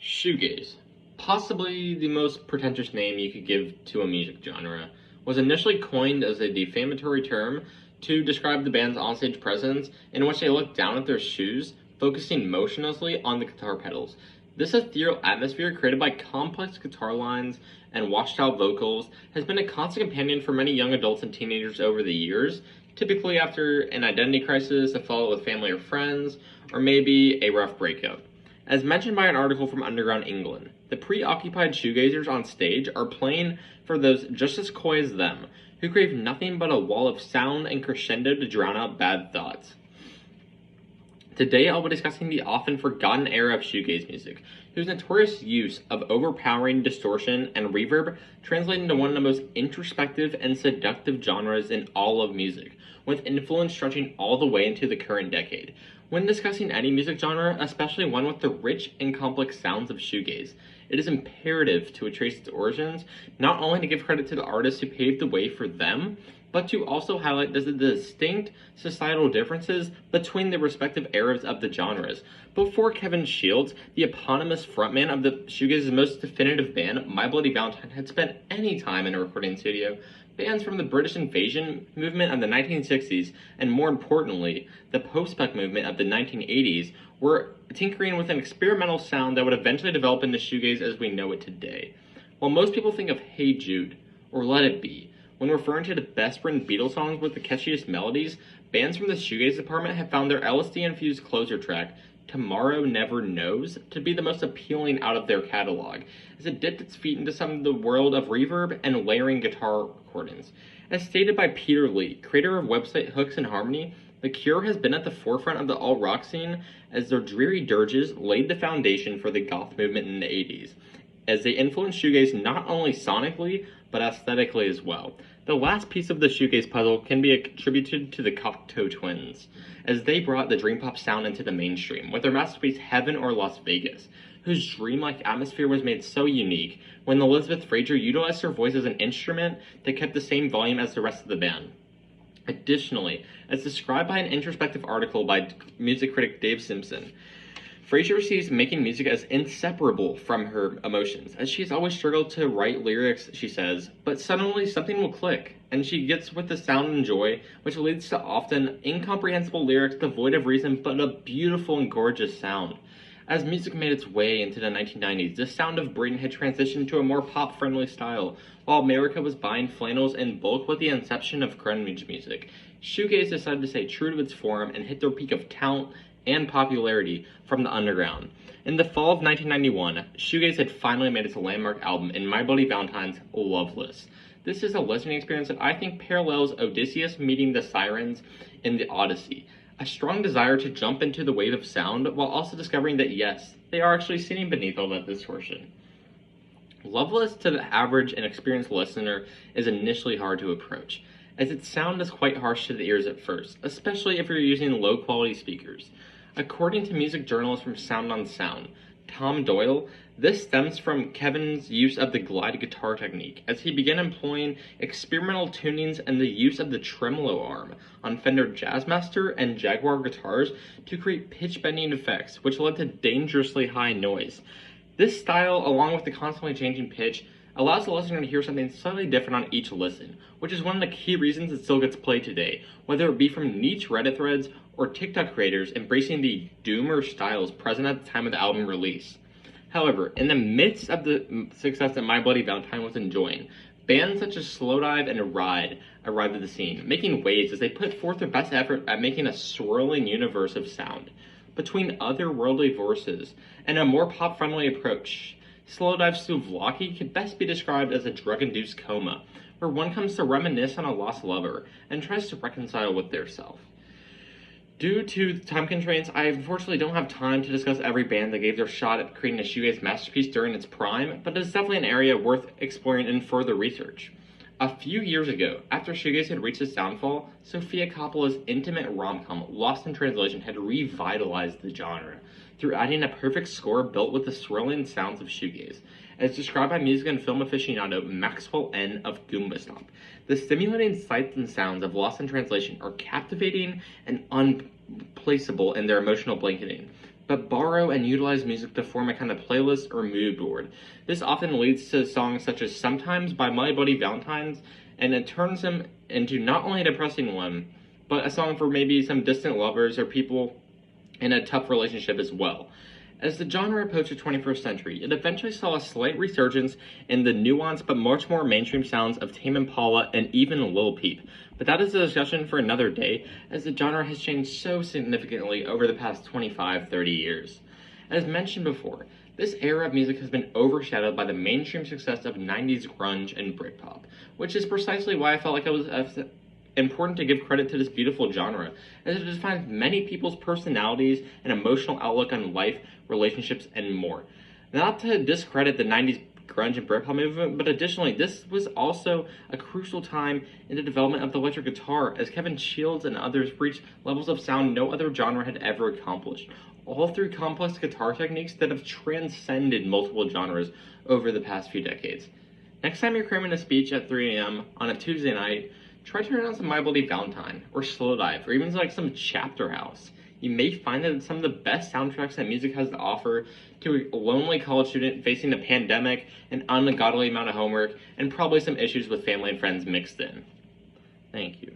Shoegaze, possibly the most pretentious name you could give to a music genre, was initially coined as a defamatory term to describe the band's onstage presence in which they looked down at their shoes, focusing motionlessly on the guitar pedals. This ethereal atmosphere created by complex guitar lines and washed-out vocals has been a constant companion for many young adults and teenagers over the years, typically after an identity crisis, a fallout with family or friends, or maybe a rough breakup. As mentioned by an article from Underground England, the preoccupied shoegazers on stage are playing for those just as coy as them, who crave nothing but a wall of sound and crescendo to drown out bad thoughts. Today I'll be discussing the often forgotten era of shoegaze music, whose notorious use of overpowering distortion and reverb translate into one of the most introspective and seductive genres in all of music, with influence stretching all the way into the current decade. When discussing any music genre, especially one with the rich and complex sounds of shoegaze, it is imperative to trace its origins, not only to give credit to the artists who paved the way for them, but to also highlight the distinct societal differences between the respective eras of the genres. Before Kevin Shields, the eponymous frontman of the shoegaze's most definitive band, My Bloody Valentine, had spent any time in a recording studio, bands from the British Invasion movement of the 1960s, and more importantly, the post-punk movement of the 1980s, were tinkering with an experimental sound that would eventually develop into shoegaze as we know it today. While most people think of Hey Jude, or Let It Be, when referring to the best-written Beatles songs with the catchiest melodies, bands from the shoegaze department have found their LSD-infused closer track, Tomorrow Never Knows, to be the most appealing out of their catalog, as it dipped its feet into some of the world of reverb and layering guitar recordings. As stated by Peter Lee, creator of website Hooks and Harmony, The Cure has been at the forefront of the alt-rock scene as their dreary dirges laid the foundation for the goth movement in the 80s, as they influenced shoegaze not only sonically, but aesthetically as well. The last piece of the shoegaze puzzle can be attributed to the Cocteau Twins, as they brought the dream pop sound into the mainstream with their masterpiece Heaven or Las Vegas, whose dreamlike atmosphere was made so unique when Elizabeth Fraser utilized her voice as an instrument that kept the same volume as the rest of the band. Additionally, as described by an introspective article by music critic Dave Simpson, Fraser sees making music as inseparable from her emotions, as she has always struggled to write lyrics, she says, but suddenly something will click, and she gets with the sound and joy, which leads to often incomprehensible lyrics devoid of reason, but a beautiful and gorgeous sound. As music made its way into the 1990s, the sound of Britain had transitioned to a more pop-friendly style, while America was buying flannels in bulk with the inception of grunge music. Shoegaze decided to stay true to its form and hit their peak of talent and popularity from the underground. In the fall of 1991, Shoegaze had finally made its landmark album in My Bloody Valentine's Loveless. This is a listening experience that I think parallels Odysseus meeting the sirens in the Odyssey. A strong desire to jump into the wave of sound while also discovering that yes, they are actually sitting beneath all that distortion. Loveless to the average and experienced listener is initially hard to approach, as its sound is quite harsh to the ears at first, especially if you're using low-quality speakers. According to music journalist from Sound on Sound, Tom Doyle, this stems from Kevin's use of the glide guitar technique, as he began employing experimental tunings and the use of the tremolo arm on Fender Jazzmaster and Jaguar guitars to create pitch-bending effects, which led to dangerously high noise. This style, along with the constantly changing pitch, allows the listener to hear something slightly different on each listen, which is one of the key reasons it still gets played today, whether it be from niche Reddit threads or TikTok creators embracing the doomer styles present at the time of the album release. However, in the midst of the success that My Bloody Valentine was enjoying, bands such as Slowdive and Ride arrived at the scene, making waves as they put forth their best effort at making a swirling universe of sound. Between otherworldly voices and a more pop-friendly approach, Slowdive's Souvlaki could best be described as a drug-induced coma, where one comes to reminisce on a lost lover and tries to reconcile with their self. Due to time constraints, I unfortunately don't have time to discuss every band that gave their shot at creating a shoegaze masterpiece during its prime, but it's definitely an area worth exploring in further research. A few years ago, after shoegaze had reached its downfall, Sofia Coppola's intimate rom-com Lost in Translation had revitalized the genre through adding a perfect score built with the swirling sounds of shoegaze, as described by music and film aficionado Maxwell N. of Goomba Stomp. The stimulating sights and sounds of Lost in Translation are captivating and unplaceable in their emotional blanketing. but borrow and utilize music to form a kind of playlist or mood board. This often leads to songs such as Sometimes by My Buddy Valentine's, and it turns them into not only a depressing one, but a song for maybe some distant lovers or people in a tough relationship as well. As the genre approached the 21st century, it eventually saw a slight resurgence in the nuanced but much more mainstream sounds of Tame Impala and even Lil Peep. But that is a discussion for another day, as the genre has changed so significantly over the past 25-30 years. As mentioned before, this era of music has been overshadowed by the mainstream success of 90s grunge and Britpop, which is precisely why I felt like it was important to give credit to this beautiful genre, as it defines many people's personalities and emotional outlook on life, relationships, and more. Not to discredit the 90s grunge and Britpop movement, but additionally, this was also a crucial time in the development of the electric guitar, as Kevin Shields and others reached levels of sound no other genre had ever accomplished, all through complex guitar techniques that have transcended multiple genres over the past few decades. Next time you're cramming a speech at 3 a.m. on a Tuesday night, try turning on some My Bloody Valentine, or Slow Dive, or even like some Chapter House. You may find that it's some of the best soundtracks that music has to offer to a lonely college student facing a pandemic, an ungodly amount of homework, and probably some issues with family and friends mixed in. Thank you.